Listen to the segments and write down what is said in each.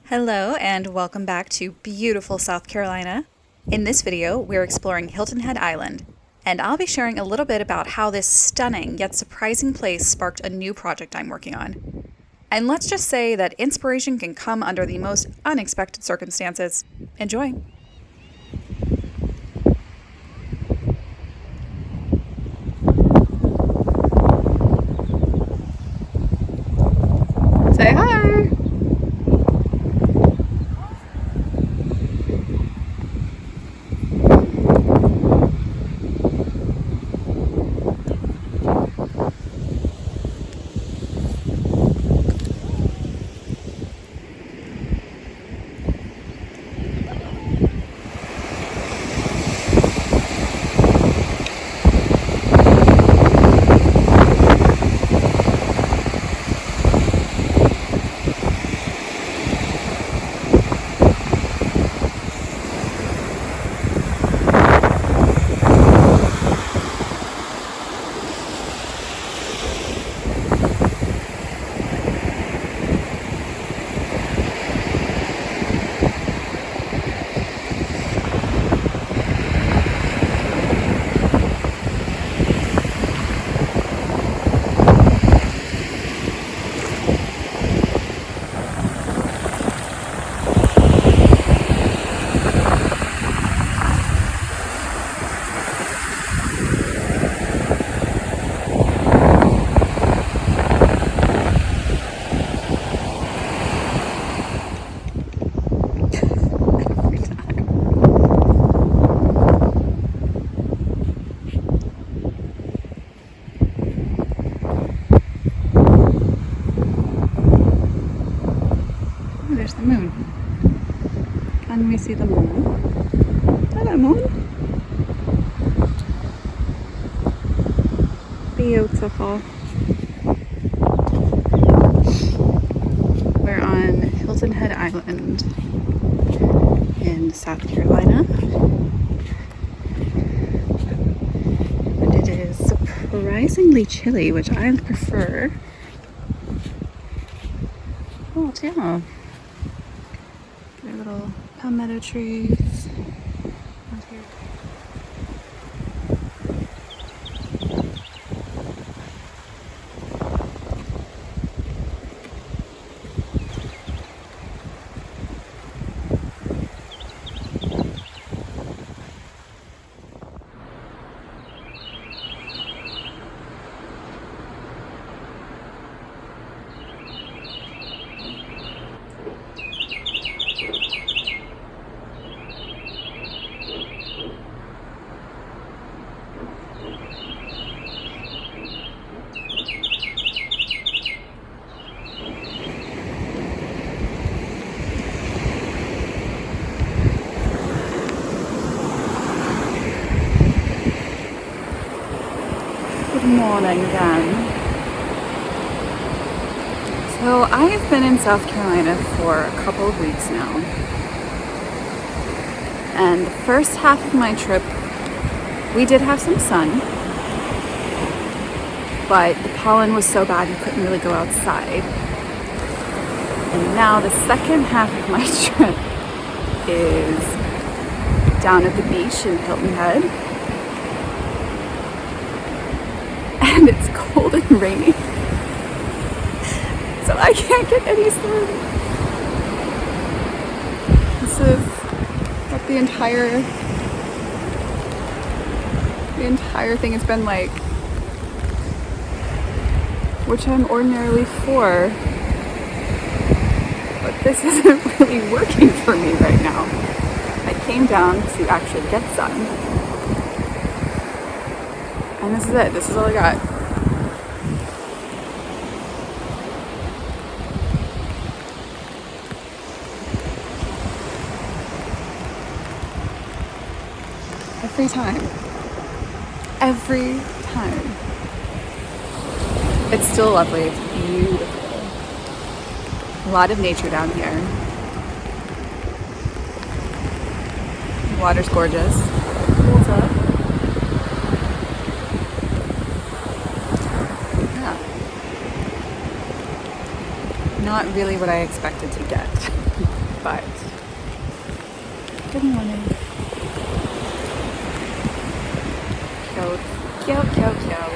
Hello and welcome back to beautiful South Carolina. In this video, we're exploring Hilton Head Island, and I'll be sharing a little bit about how this stunning yet surprising place sparked a new project I'm working on. And let's just say that inspiration can come under the most unexpected circumstances. Enjoy! Say hi! There's the moon. Can we see the moon? Hello, moon. Beautiful. We're on Hilton Head Island in South Carolina. And it is surprisingly chilly, which I prefer. Oh, yeah. Little palmetto trees out here. Good morning again. So I have been in South Carolina for a couple of weeks now. And the first half of my trip, we did have some sun, but the pollen was so bad you couldn't really go outside. And now the second half of my trip is down at the beach in Hilton Head. And it's cold and rainy, so I can't get any sun. This is what the entire thing has been like, which I'm ordinarily for, but this isn't really working for me right now. I came down to actually get sun. And this is it. This is all I got. Every time. Every time. It's still lovely. It's beautiful. A lot of nature down here. The water's gorgeous. What's up? Not really what I expected to get. but good morning. Cute, cute, cute, cute.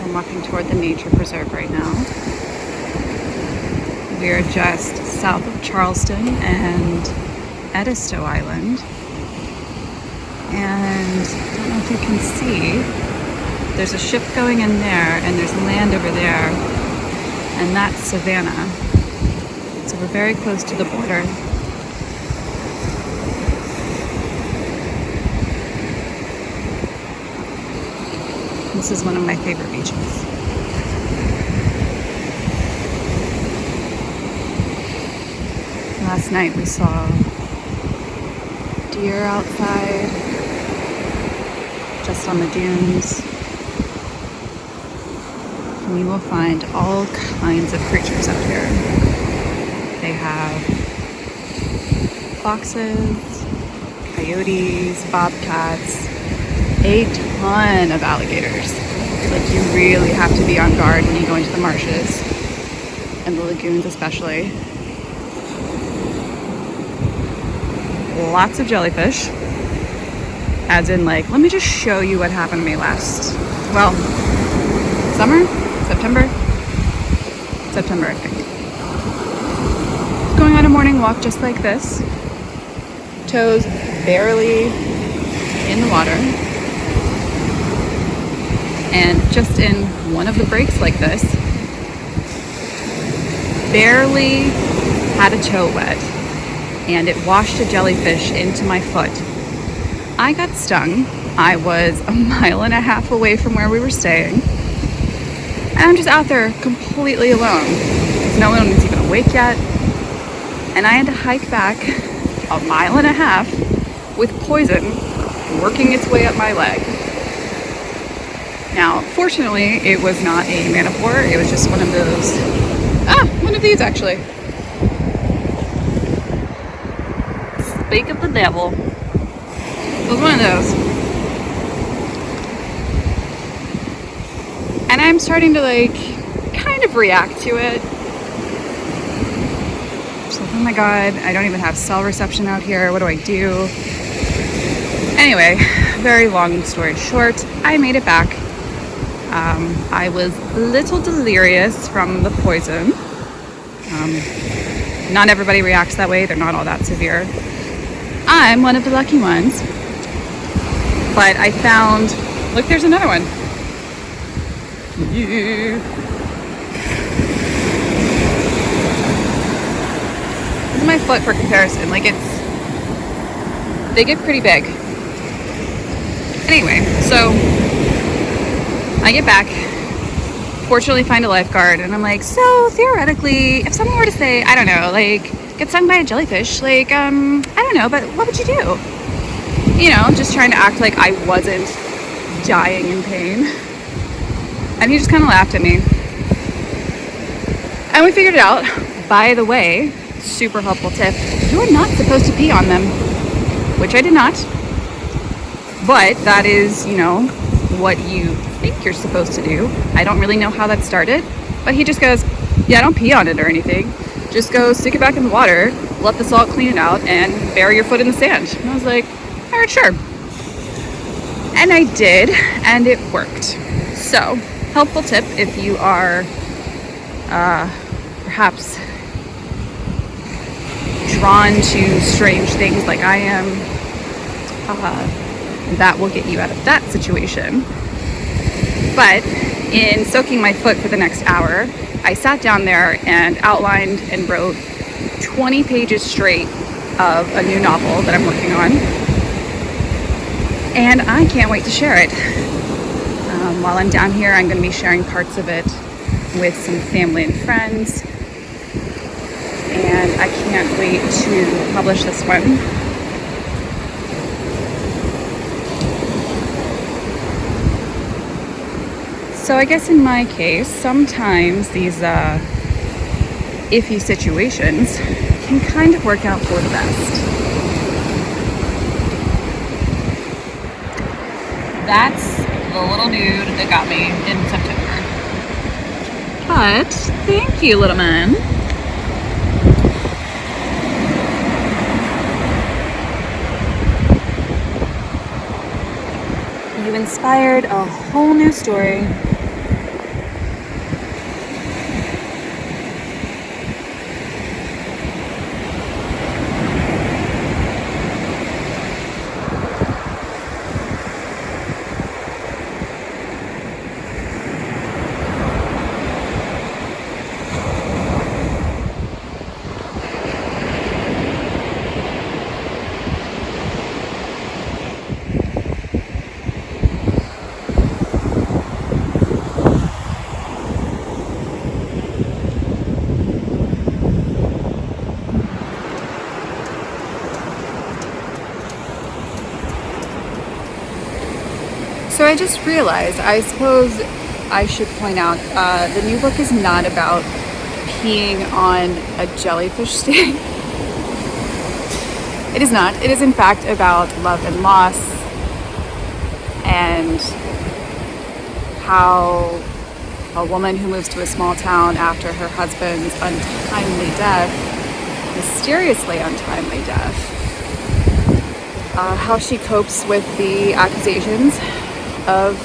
I'm walking toward the nature preserve right now. We are just south of Charleston and Edisto Island. And I don't know if you can see, there's a ship going in there and there's land over there, and that's Savannah. So we're very close to the border. This is one of my favorite beaches. Last night we saw deer outside, just on the dunes. And you will find all kinds of creatures out here. They have foxes, coyotes, bobcats, a ton of alligators. Like, you really have to be on guard when you go into the marshes and the lagoons especially. Lots of jellyfish, as in, like, let me just show you what happened to me last, well, September, I think. Going on a morning walk just like this, toes barely in the water, and just in one of the breaks like this, barely had a toe wet, and it washed a jellyfish into my foot. I got stung. I was 1.5 miles away from where we were staying, and I'm just out there completely alone. No one was even awake yet, and I had to hike back 1.5 miles with poison working its way up my leg. Now, fortunately, it was not a manticore. It was just one of those, one of these actually. Speak of the devil. It was one of those. And I'm starting to, like, kind of react to it. So, oh my god, I don't even have cell reception out here. What do I do? Anyway, very long story short, I made it back. I was a little delirious from the poison. Not everybody reacts that way. They're not all that severe. I'm one of the lucky ones. But I found, look, there's another one. Yeah. This is my foot for comparison. Like, they get pretty big. Anyway, so I get back, fortunately find a lifeguard, and I'm like, so theoretically, if someone were to say, I don't know, like, get stung by a jellyfish, like, I don't know, but what would you do? You know, just trying to act like I wasn't dying in pain. And he just kind of laughed at me. And we figured it out. By the way, super helpful tip, you are not supposed to pee on them, which I did not. But that is, you know, what you think you're supposed to do. I don't really know how that started, but he just goes, yeah, don't pee on it or anything. Just go stick it back in the water, let the salt clean it out, and bury your foot in the sand. And I was like, all right, sure. And I did, and it worked. So, helpful tip if you are perhaps drawn to strange things like I am. That will get you out of that situation. But in soaking my foot for the next hour, I sat down there and outlined and wrote 20 pages straight of a new novel that I'm working on. And I can't wait to share it. While I'm down here, I'm going to be sharing parts of it with some family and friends. And I can't wait to publish this one. So I guess in my case, sometimes these iffy situations can kind of work out for the best. That's the little dude that got me in September. But thank you, little man. You inspired a whole new story. So I just realized, I suppose I should point out, the new book is not about peeing on a jellyfish sting. It is not. It is in fact about love and loss and how a woman who moves to a small town after her husband's untimely death, mysteriously untimely death, how she copes with the accusations of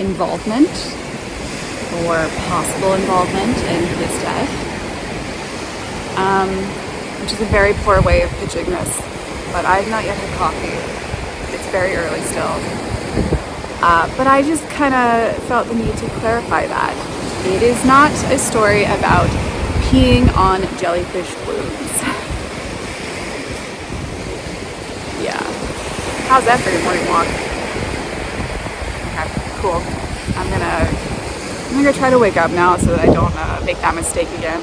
involvement or possible involvement in his death, which is a very poor way of pitching this, but I've not yet had coffee. It's very early still. But I just kind of felt the need to clarify that. It is not a story about peeing on jellyfish wounds. Yeah. How's that for your morning walk? Okay, cool. I'm gonna try to wake up now so that I don't make that mistake again.